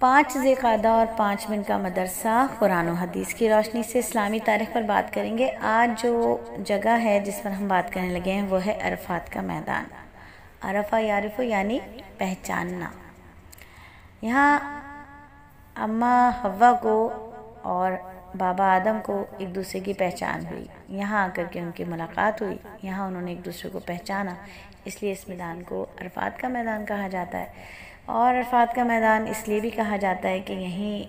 5 ज़िलक़ादा और 5 दिन का मदरसा कुरान और हदीस की रोशनी से इस्लामी तारीख़ पर बात करेंगे। आज जो जगह है जिस पर हम बात करने लगे हैं वो है अरफात का मैदान। अरफा यारिफो यानी पहचानना। यहाँ अम्मा हव्वा को और बाबा आदम को एक दूसरे की पहचान हुई। यहाँ आकर के उनकी मुलाकात हुई, यहाँ उन्होंने एक दूसरे को पहचाना, इसलिए इस मैदान को अरफात का मैदान कहा जाता है। और अरफात का मैदान इसलिए भी कहा जाता है कि यहीं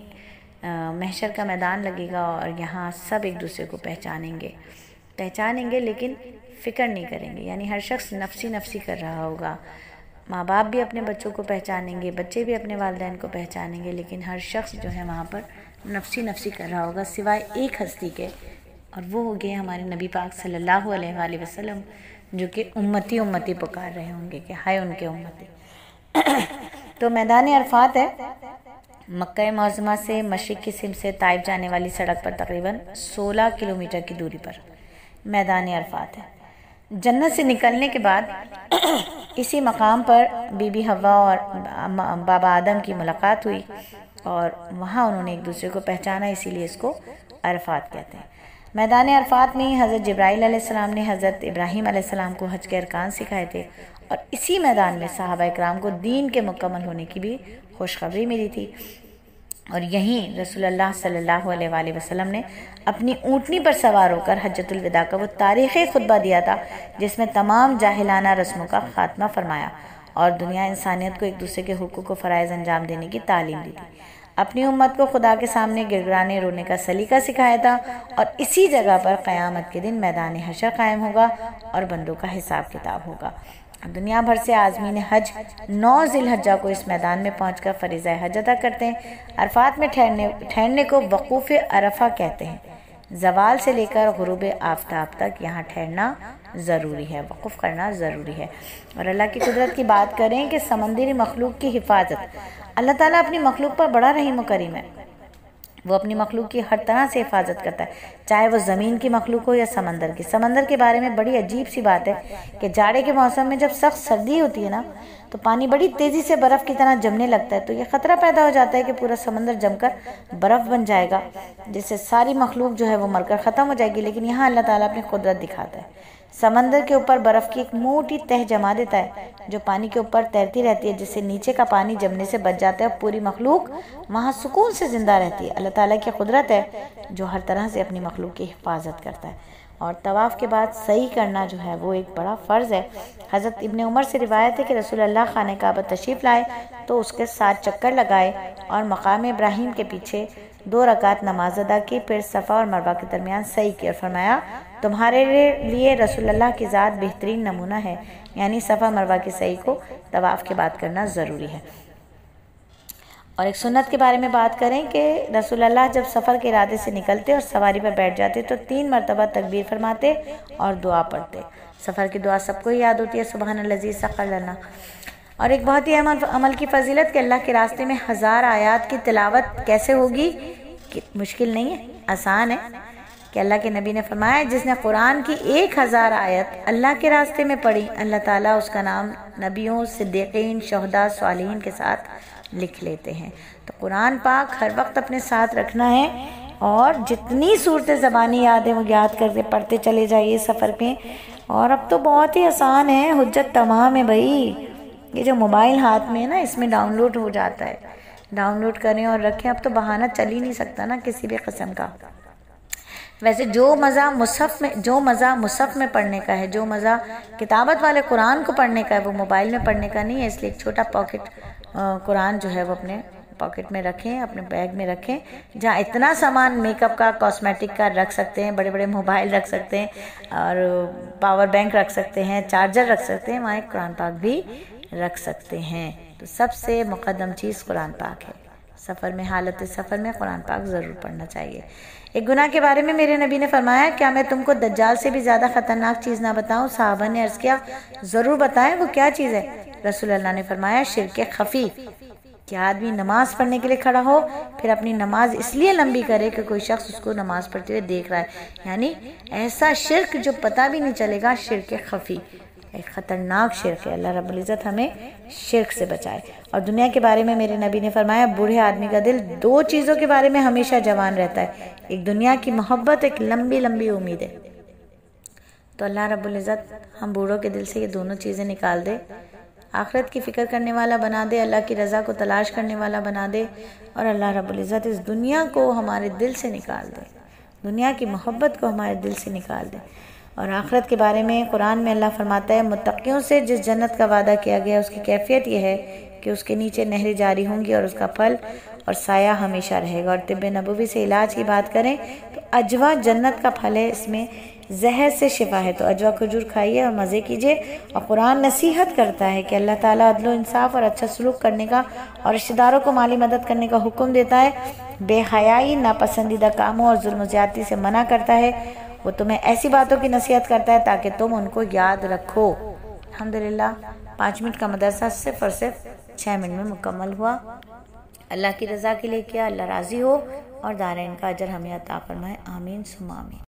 महशर का मैदान लगेगा और यहाँ सब एक दूसरे को पहचानेंगे लेकिन फ़िक्र नहीं करेंगे। यानी हर शख्स नफसी नफसी कर रहा होगा। माँ बाप भी अपने बच्चों को पहचानेंगे, बच्चे भी अपने वालिदैन को पहचानेंगे, लेकिन हर शख्स जो है वहाँ पर नफसी नफसी कर रहा होगा सिवाय एक हस्ती के, और वो हो गए हमारे नबी पाक सल्लल्लाहु अलैहि वसल्लम, जो कि उम्मती उम्मती पुकार रहे होंगे कि हाय उनके उम्मती। तो मैदान अरफात है मक्का मुअज़्ज़मा से मशरिक़ की सिमत से ताइफ जाने वाली सड़क पर तकरीबन 16 किलोमीटर की दूरी पर मैदान अरफात है। जन्नत से निकलने के बाद इसी मकाम पर बीबी हव्वा और बाबा आदम की मुलाकात हुई और वहाँ उन्होंने एक दूसरे को पहचाना, इसीलिए इसको अरफात कहते हैं। मैदान अरफात में ही हज़रत जिब्राईल अलैहिस्सलाम ने हज़रत इब्राहीम अलैहिस्सलाम को हज के अरकान सिखाए थे और इसी मैदान में सहाबा इकराम को दीन के मुकम्मल होने की भी खुशखबरी मिली थी। और यहीं रसूलुल्लाह सल्लल्लाहु अलैहि वसल्लम ने अपनी ऊँटनी पर सवार होकर हज्जतुल विदा का वो तारीख़ी खुतबा दिया था, जिसमें तमाम जाहिलाना रस्मों का खात्मा फरमाया और दुनिया इंसानियत को एक दूसरे के हुकूक को फ़राइज़ अंजाम देने की तालीम दी थी। अपनी उम्मत को खुदा के सामने गिड़गिड़ाने रोने का सलीका सिखाया था और इसी जगह पर क़यामत के दिन मैदान हशर कायम होगा और बंदों का हिसाब किताब होगा। दुनिया भर से आज़मीन हज 9 ज़िलहज्जा को इस मैदान में पहुंचकर फ़रीज़ा हज अदा करते हैं। अरफात में ठहरने को वक़ूफ़ अरफा कहते हैं। ज़वाल से लेकर ग़ुरूब आफ़ताब तक यहाँ ठहरना ज़रूरी है, वक़ूफ़ करना ज़रूरी है। और अल्लाह की कुदरत की बात करें कि समंदरी मखलूक की हिफाजत, अल्लाह ताला अपनी मखलूक पर बड़ा रहीम व करीम है। वो अपनी मखलूक की हर तरह से हिफाजत करता है, चाहे वो ज़मीन की मखलूक हो या समंदर की। समंदर के बारे में बड़ी अजीब सी बात है कि जाड़े के मौसम में जब सख्त सर्दी होती है ना, तो पानी बड़ी तेज़ी से बर्फ़ की तरह जमने लगता है। तो ये ख़तरा पैदा हो जाता है कि पूरा समंदर जमकर बर्फ़ बन जाएगा, जिससे सारी मखलूक जो है वो मरकर ख़त्म हो जाएगी। लेकिन यहाँ अल्लाह ताला अपनी कुदरत दिखाता है। समंदर के ऊपर बर्फ़ की एक मोटी तह जमा देता है जो पानी के ऊपर तैरती रहती है, जिससे नीचे का पानी जमने से बच जाता है और पूरी मखलूक वहाँ सुकून से ज़िंदा रहती है। अल्लाह ताला की कुदरत है जो हर तरह से अपनी मखलूक की हिफाजत करता है। और तवाफ़ के बाद सही करना जो है वो एक बड़ा फ़र्ज़ है। हज़रत इब्ने उमर से रिवायत है कि रसूलुल्लाह खाने काबा तशरीफ़ लाए तो उसके 7 चक्कर लगाए और मकाम इब्राहीम के पीछे 2 रकात नमाज अदा की, फिर सफ़ा और मरवा के दरमियान सही किया और फरमाया तुम्हारे लिए रसूलुल्लाह की ज़ात बेहतरीन नमूना है। यानी सफ़ा मरवा की सही को तवाफ़ के बाद करना ज़रूरी है। और एक सुन्नत के बारे में बात करें कि रसूलुल्लाह जब सफ़र के इरादे से निकलते और सवारी पर बैठ जाते तो 3 मरतबा तकबीर फरमाते और दुआ पढ़ते। सफ़र की दुआ सबको ही याद होती है, सुबहानल्लज़ी सख़र लना। और एक बहुत ही अमल की फ़जीलत कि अल्लाह के रास्ते में 1000 आयात की तिलावत कैसे होगी, कि मुश्किल नहीं है, आसान है। कि अल्लाह के नबी ने फरमाया जिसने कुरान की 1000 आयत अल्लाह के रास्ते में पढ़ी, अल्लाह ताला उसका नाम नबियों, सिद्दीकीन, शहदा, सालिहीन के साथ लिख लेते हैं। तो कुरान पाक हर वक्त अपने साथ रखना है और जितनी सूरतें ज़बानी याद है वो याद करके पढ़ते चले जाइए सफ़र में। और अब तो बहुत ही आसान है, हुज्जत तमाम है भाई। ये जो मोबाइल हाथ में है ना, इसमें डाउनलोड हो जाता है, डाउनलोड करें और रखें। अब तो बहाना चल ही नहीं सकता ना किसी भी किस्म का। वैसे जो मज़ा मुसहफ़ में पढ़ने का है, जो मज़ा किताबत वाले कुरान को पढ़ने का है, वो मोबाइल में पढ़ने का नहीं है। इसलिए एक छोटा पॉकेट कुरान जो है वो अपने पॉकेट में रखें, अपने बैग में रखें, जहाँ इतना सामान मेकअप का, कॉस्मेटिक का रख सकते हैं, बड़े बड़े मोबाइल रख सकते हैं और पावर बैंक रख सकते हैं, चार्जर रख सकते हैं, वहाँ एक कुरान पाक भी रख सकते हैं। तो सबसे मुक़द्दम चीज़ कुरान पाक है। सफ़र में, हालत सफ़र में कुरान पाक ज़रूर पढ़ना चाहिए। एक गुनाह के बारे में मेरे नबी ने फरमाया क्या मैं तुमको दज्जाल से भी ज़्यादा ख़तरनाक चीज़ ना बताऊं? साहबा ने अर्ज़ किया ज़रूर बताएं, वो क्या चीज़ है? रसूलुल्लाह ने फरमाया शिर्क खफ़ी। क्या आदमी नमाज पढ़ने के लिए खड़ा हो फिर अपनी नमाज इसलिए लंबी करे कि कोई शख्स उसको नमाज पढ़ते हुए देख रहा है, यानी ऐसा शिर्क जो पता भी नहीं चलेगा, शिर्क खफ़ी। एक ख़तरनाक शिर्क है। अल्लाह रब्बुल इज़्ज़त हमें शिर्क से बचाए। और दुनिया के बारे में मेरे नबी ने फरमाया, बूढ़े आदमी का दिल दो चीज़ों के बारे में हमेशा जवान रहता है, एक दुनिया की मोहब्बत, एक लंबी लंबी उम्मीदें। तो अल्लाह रब्बुल इज़्ज़त हम बूढ़ों के दिल से ये दोनों चीज़ें निकाल दे, आखिरत की फ़िक्र करने वाला बना दे, अल्लाह की रज़ा को तलाश करने वाला बना दे, और अल्लाह रब्बुल इज़्ज़त इस दुनिया को हमारे दिल से निकाल दे, दुनिया की मोहब्बत को हमारे दिल से निकाल दे। और आखिरत के बारे में कुरान में अल्लाह फरमाता है, मुत्तक़ियों से जिस जन्नत का वादा किया गया उसकी कैफियत यह है कि उसके नीचे नहरें जारी होंगी और उसका फल और साया हमेशा रहेगा। और तिब्ब नबवी से इलाज की बात करें तो अजवा जन्नत का फल है, इसमें जहर से शिफा है। तो अजवा खजूर खाइए और मज़े कीजिए। और कुरान नसीहत करता है कि अल्लाह ताला अदल इंसाफ और अच्छा सलूक करने का और रिश्तेदारों को माली मदद करने का हुक्म देता है, बेहयाई, नापसंदीदा कामों और जुल्म ज़्यादती से मना करता है। वो तुम्हें ऐसी बातों की नसीहत करता है ताकि तुम उनको याद रखो। अल्हम्दुलिल्लाह 5 मिनट का मदरसा सिर्फ और सिर्फ 6 मिनट में मुकम्मल हुआ। अल्लाह की रज़ा के लिए किया, अल्लाह राज़ी हो और दारैन का अजर हमें अता फरमाए। आमीन सुम्मा आमीन।